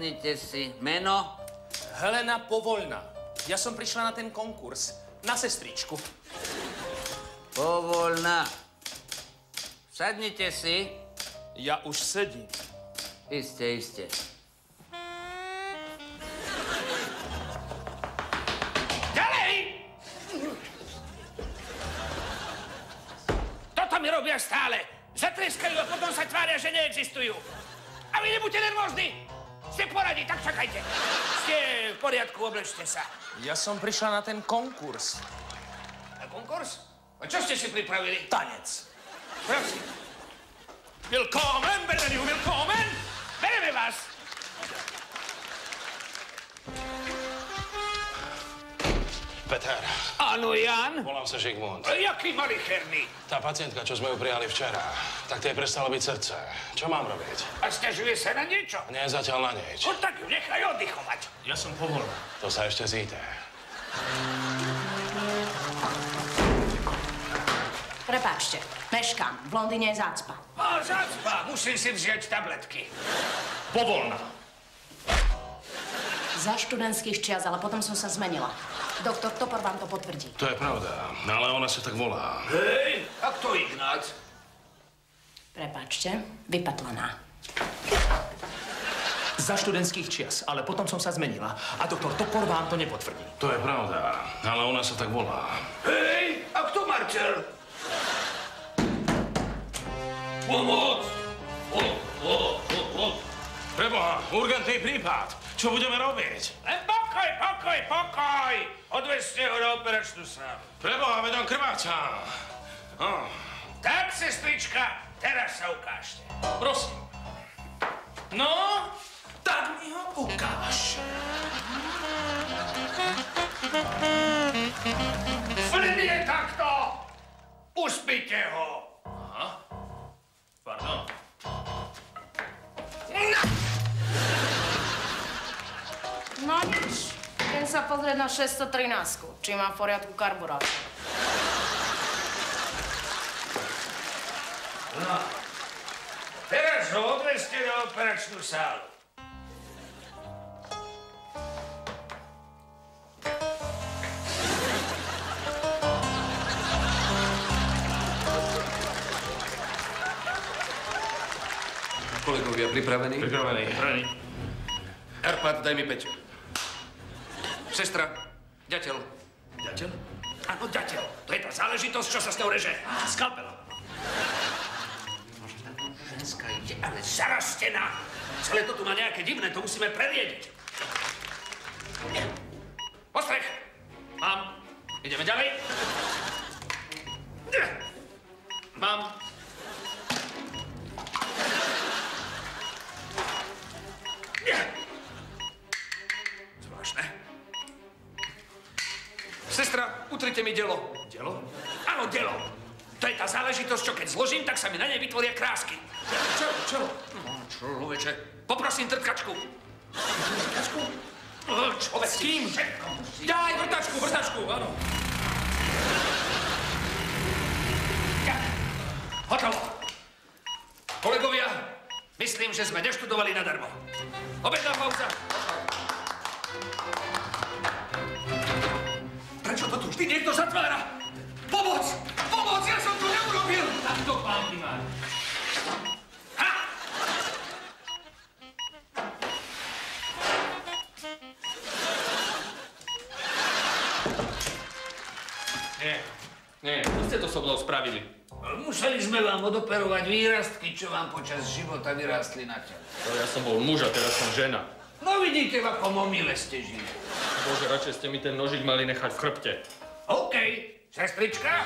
Sadnite si. Meno? Helena Povolná. Ja som prišla na ten konkurs. Na sestričku. Povolná. Sadnite si. Ja už sedím. Iste, iste. Ďalej! Toto mi robia stále. Zatreskajú a potom sa tvária, že neexistujú. A vy nebuďte nervózni. Ste v poradí, tak čakajte. Ste v poriadku, oblečte sa. Ja som prišla na ten konkurs. Na konkurs? A čo ste si pripravili? Tanec. Prosím. Willkommen, Benediu, willkommen! Bereme vás. Peter, Áno, Jan? volám sa Žigmund. Jaký malicherný. Tá pacientka, čo sme ju prijali včera, tak tej prestalo byť srdce. Čo mám robiť? A sťažuje sa na niečo? Nie zatiaľ na nič. No tak ju nechaj oddychovať. Ja som Povolná. To sa ešte zíde. Prepáčte, meškám. V Londýne je zácpa. A zácpa, musím si vziať tabletky. Povolná. Za študentských čias, ale potom som sa zmenila. Doktor Topor vám to potvrdí. To je pravda, ale ona sa tak volá. Hej, a kto Ignác? Prepáčte, vypatlaná. Za študentských čias, ale potom som sa zmenila. A doktor Topor vám to nepotvrdí. To je pravda, ale ona sa tak volá. Hej, a kto Marcel? Pomoc! Preboha, urgentný prípad. Čo budeme robiť? Len pokoj! Odvezte ho na operačnú sálu. Preboha, veď on krváča. Tak, sestrička, teraz sa ukážte. Prosím. No, tak mi ho ukáž. Sledne takto! Uspite ho! Aha. Pardon. No nič. Idem sa pozrieť na 613, či má v poriadku karburátor. No, teraz ho odvezte na operačnú sálu. Kolegovia, pripravení? Pripravený. Arpad, daj mi Peťu. Sestra, ďateľ. Ďateľ? Áno, ďateľ. To je tá záležitosť, čo sa s ňou reže. Skalpel. Ženská ide, ale zarastená. Celé to tu má nejaké divné, to musíme preriediť. Postreh. Mám. Ideme ďalej. Mám. Zvláštne. Sestra, utrite mi delo. Delo? Áno, delo. To je tá záležitosť, čo keď zložím, tak sa mi na nej vytvoria krásky. Čo? No, človeče. Poprosím trtkačku. Trtkačku? Človek. S kým? Daj vrtačku, áno. Hotovo. Kolegovia, myslím, že sme neštudovali nadarmo. Obedná pauza. Prečo to tu vždy niekto zatvára? Pomoc! Ja som to neurobil! Tak to, pán primár. Ha! Nie, čo ste to so mnou spravili? Museli sme vám odoperovať výrastky, čo vám počas života vyrástli na tele. No, ja som bol muž a teraz som žena. No vidíte, v akom omyle ste žili. Bože, radšej ste mi ten nožík mali nechať v chrbte. OK, sestrička.